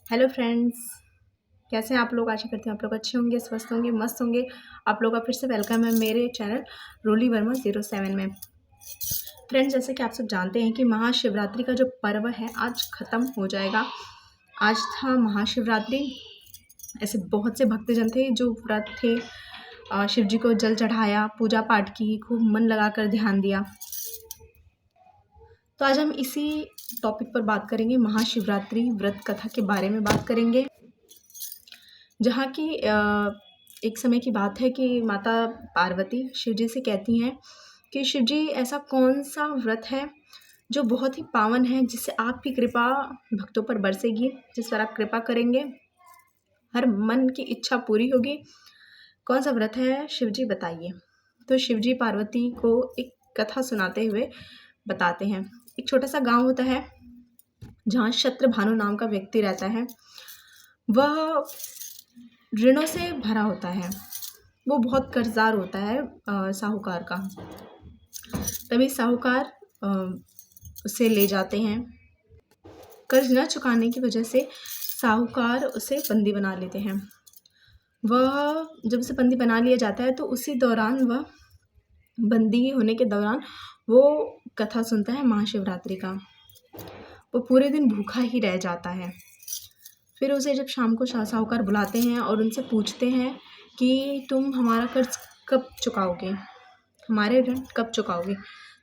Hello friends, कैसे हैं आप लोग। आशा करती हूँ आप लोग अच्छे होंगे, स्वस्थ होंगे, मस्त होंगे। आप लोग का फिर से वेलकम है मेरे चैनल रोली वर्मा 07 में। फ्रेंड्स, जैसे कि आप सब जानते हैं कि महाशिवरात्रि का जो पर्व है आज ख़त्म हो जाएगा। आज था महाशिवरात्रि। ऐसे बहुत से भक्तजन थे जो व्रत थे, शिव जी को जल चढ़ाया, पूजा पाठ की, खूब मन लगाकर ध्यान दिया। तो आज हम इसी टॉपिक पर बात करेंगे, महाशिवरात्रि व्रत कथा के बारे में बात करेंगे। जहाँ की एक समय की बात है कि माता पार्वती शिव जी से कहती हैं कि शिव जी, ऐसा कौन सा व्रत है जो बहुत ही पावन है, जिससे आपकी कृपा भक्तों पर बरसेगी, जिस पर आप कृपा करेंगे हर मन की इच्छा पूरी होगी। कौन सा व्रत है शिव जी, बताइए। तो शिव जी पार्वती को एक कथा सुनाते हुए बताते हैं। एक छोटा सा गांव होता है जहाँ शत्रुभानु नाम का व्यक्ति रहता है। वह ऋणों से भरा होता है, वो बहुत कर्जदार होता है साहूकार का। तभी साहूकार उसे ले जाते हैं। कर्ज न चुकाने की वजह से साहूकार उसे बंदी बना लेते हैं। वह जब उसे बंदी बना लिया जाता है तो उसी दौरान वह बंदी होने के दौरान वो कथा सुनता है महाशिवरात्रि का। वो पूरे दिन भूखा ही रह जाता है। फिर उसे जब शाम को साहूकार बुलाते हैं और उनसे पूछते हैं कि तुम हमारा कर्ज कब चुकाओगे, हमारे ऋण कब चुकाओगे।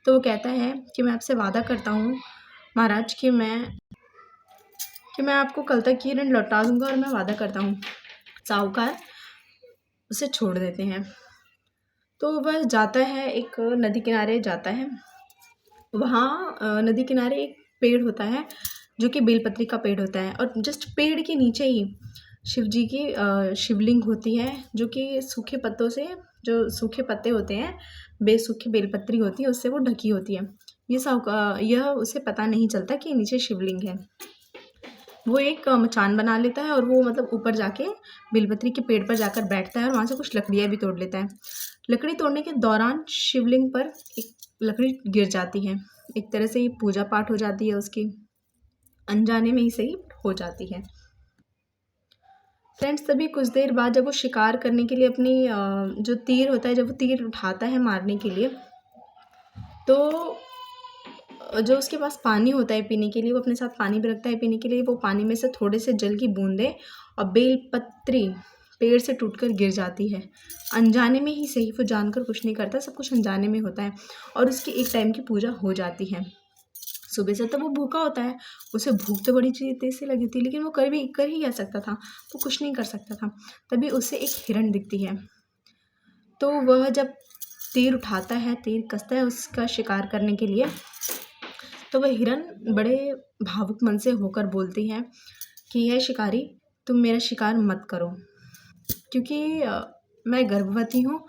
तो वो कहता है कि मैं आपसे वादा करता हूँ महाराज कि मैं आपको कल तक ये ऋण लौटा दूंगा, और मैं वादा करता हूँ। साहूकार उसे छोड़ देते हैं। तो वह जाता है, एक नदी किनारे जाता है। वहाँ नदी किनारे एक पेड़ होता है जो कि बेलपत्री का पेड़ होता है, और जस्ट पेड़ के नीचे ही शिव जी की शिवलिंग होती है, जो कि सूखे पत्तों से, जो सूखे पत्ते होते हैं, बेसूखी बेलपत्री होती है, उससे वो ढकी होती है। यह उसे पता नहीं चलता कि नीचे शिवलिंग है। वो एक मचान बना लेता है और वो मतलब ऊपर जाके बेलपत्री के पेड़ पर जाकर बैठता है और वहाँ से कुछ लकड़ियाँ भी तोड़ लेता है। लकड़ी तोड़ने के दौरान शिवलिंग पर एक लकड़ी गिर जाती है। एक तरह से ये पूजा पाठ हो जाती है उसकी, अनजाने में ही सही हो जाती है। फ्रेंड्स, तभी कुछ देर बाद जब वो शिकार करने के लिए अपनी जो तीर होता है, जब वो तीर उठाता है मारने के लिए, तो जो उसके पास पानी होता है पीने के लिए, वो अपने साथ पानी भी रखता है पीने के लिए। वो पानी में से थोड़े से जल की बूंदें और बेलपत्री पेड़ से टूटकर गिर जाती है। अनजाने में ही सही, वो जानकर कुछ नहीं करता, सब कुछ अनजाने में होता है। और उसकी एक टाइम की पूजा हो जाती है। सुबह से तो वो भूखा होता है, उसे भूख तो बड़ी तेज से लगी थी, लेकिन वो कर ही क्या सकता था, वो कुछ नहीं कर सकता था। तभी उसे एक हिरण दिखती है। तो वह जब तीर उठाता है, तीर कसता है उसका शिकार करने के लिए, तो वह हिरण बड़े भावुक मन से होकर बोलती है कि हे शिकारी, तुम मेरा शिकार मत करो, क्योंकि मैं गर्भवती हूँ,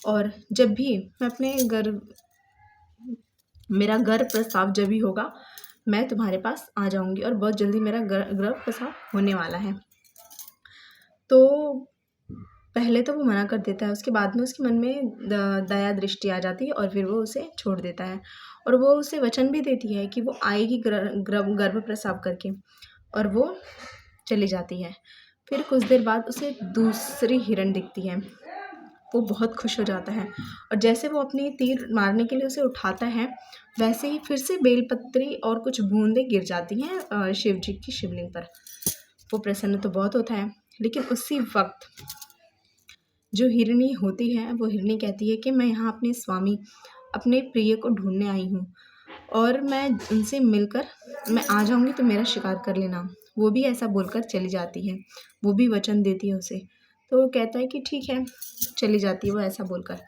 और जब भी मैं मेरा गर्भ प्रसाव जब भी होगा, मैं तुम्हारे पास आ जाऊंगी, और बहुत जल्दी मेरा गर्भ प्रसाव होने वाला है। तो पहले तो वो मना कर देता है, उसके बाद में उसके मन में दया दृष्टि आ जाती है, और फिर वो उसे छोड़ देता है। और वो उसे वचन भी देती है कि वो आएगी गर्भ प्रसाव करके, और वो चली जाती है। फिर कुछ देर बाद उसे दूसरी हिरण दिखती है। वो बहुत खुश हो जाता है, और जैसे वो अपनी तीर मारने के लिए उसे उठाता है, वैसे ही फिर से बेलपत्री और कुछ बूंदें गिर जाती हैं शिव जी की शिवलिंग पर। वो प्रसन्न तो बहुत होता है, लेकिन उसी वक्त जो हिरनी होती है, वो हिरनी कहती है कि मैं यहाँ अपने स्वामी, अपने प्रिय को ढूंढने आई हूँ, और मैं उनसे मिलकर मैं आ जाऊँगी तो मेरा शिकार कर लेना। वो भी ऐसा बोलकर चली जाती है, वो भी वचन देती है उसे। तो वो कहता है कि ठीक है, चली जाती है वो ऐसा बोलकर।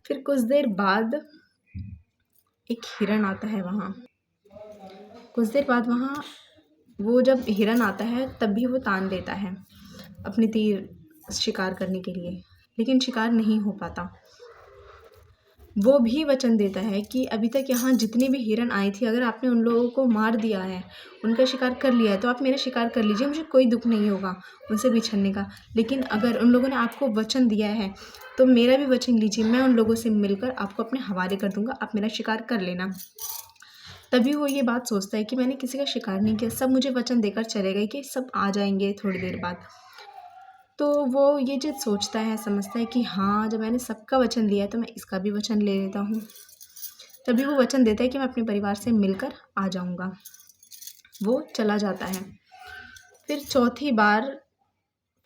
फिर कुछ देर बाद एक हिरण आता है वहाँ। कुछ देर बाद वहाँ वो जब हिरण आता है, तब भी वो तान देता है अपनी तीर शिकार करने के लिए, लेकिन शिकार नहीं हो पाता। वो भी वचन देता है कि अभी तक यहाँ जितनी भी हिरण आई थी, अगर आपने उन लोगों को मार दिया है, उनका शिकार कर लिया है, तो आप मेरा शिकार कर लीजिए, मुझे कोई दुख नहीं होगा उनसे बिछड़ने का। लेकिन अगर उन लोगों ने आपको वचन दिया है, तो मेरा भी वचन लीजिए, मैं उन लोगों से मिलकर आपको अपने हवाले कर दूंगा, आप मेरा शिकार कर लेना। तभी वो ये बात सोचता है कि मैंने किसी का शिकार नहीं किया, सब मुझे वचन देकर चले गए कि सब आ जाएंगे थोड़ी देर बाद। तो वो ये चीज़ सोचता है, समझता है कि हाँ, जब मैंने सबका वचन लिया है तो मैं इसका भी वचन ले लेता हूँ। तभी वो वचन देता है कि मैं अपने परिवार से मिलकर आ जाऊँगा। वो चला जाता है। फिर चौथी बार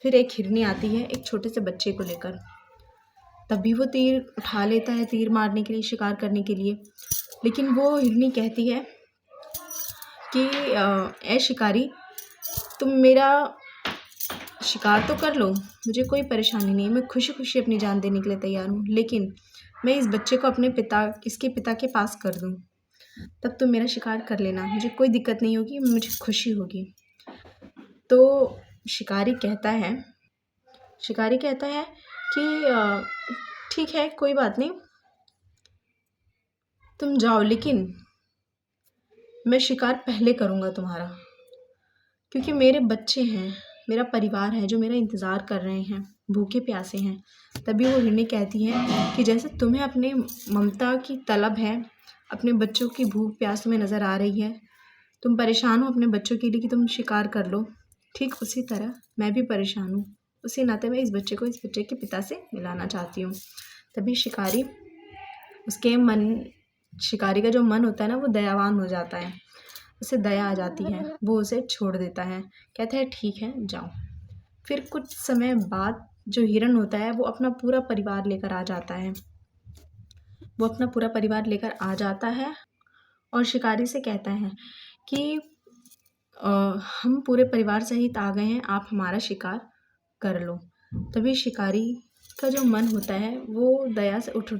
फिर एक हिरनी आती है एक छोटे से बच्चे को लेकर। तभी वो तीर उठा लेता है, तीर मारने के लिए, शिकार करने के लिए। लेकिन वो हिरनी कहती है कि ए शिकारी, तुम मेरा शिकार तो कर लो, मुझे कोई परेशानी नहीं है, मैं खुशी खुशी अपनी जान देने के लिए तैयार हूँ, लेकिन मैं इस बच्चे को इसके पिता के पास कर दूँ, तब तुम मेरा शिकार कर लेना, मुझे कोई दिक्कत नहीं होगी, मुझे खुशी होगी। तो शिकारी कहता है कि ठीक है, कोई बात नहीं, तुम जाओ, लेकिन मैं शिकार पहले करूँगा तुम्हारा, क्योंकि मेरे बच्चे हैं, मेरा परिवार है जो मेरा इंतज़ार कर रहे हैं, भूखे प्यासे हैं। तभी वो हिरनी कहती है कि जैसे तुम्हें अपने ममता की तलब है, अपने बच्चों की भूख प्यास तुम्हें नज़र आ रही है, तुम परेशान हो अपने बच्चों के लिए कि तुम शिकार कर लो, ठीक उसी तरह मैं भी परेशान हूँ। उसी नाते मैं इस बच्चे को इस बच्चे के पिता से मिलाना चाहती हूँ। तभी शिकारी का जो मन होता है ना, वो दयावान हो जाता है, उसे दया आ जाती है, वो उसे छोड़ देता है, कहता है ठीक है, जाओ। फिर कुछ समय बाद जो हिरन होता है वो अपना पूरा परिवार लेकर आ जाता है और शिकारी से कहता है कि हम पूरे परिवार सहित आ गए हैं, आप हमारा शिकार कर लो। तभी शिकारी का जो मन होता है वो दया से उठ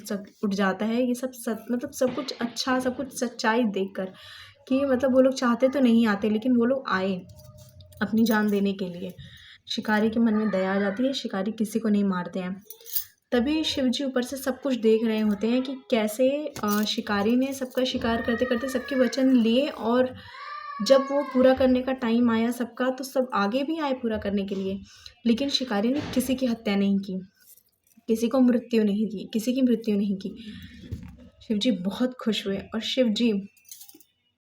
जाता है। ये सब सब कुछ अच्छा, सब कुछ सच्चाई देखकर कि मतलब वो लोग चाहते तो नहीं आते, लेकिन वो लोग आए अपनी जान देने के लिए। शिकारी के मन में दया आ जाती है, शिकारी किसी को नहीं मारते हैं। तभी शिवजी ऊपर से सब कुछ देख रहे होते हैं कि कैसे शिकारी ने सबका शिकार करते करते सबके वचन लिए, और जब वो पूरा करने का टाइम आया सबका, तो सब आगे भी आए पूरा करने के लिए, लेकिन शिकारी ने किसी की हत्या नहीं की, किसी की मृत्यु नहीं की। शिवजी बहुत खुश हुए और शिवजी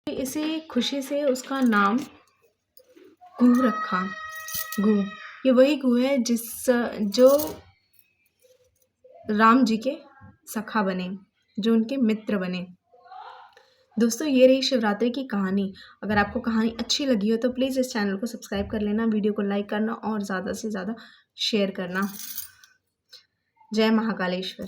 इसी खुशी से उसका नाम गू रखा। गू, ये वही गू है जो राम जी के सखा बने, जो उनके मित्र बने। दोस्तों, ये रही शिवरात्रि की कहानी। अगर आपको कहानी अच्छी लगी हो तो प्लीज़ इस चैनल को सब्सक्राइब कर लेना, वीडियो को लाइक करना और ज़्यादा से ज़्यादा शेयर करना। जय महाकालेश्वर।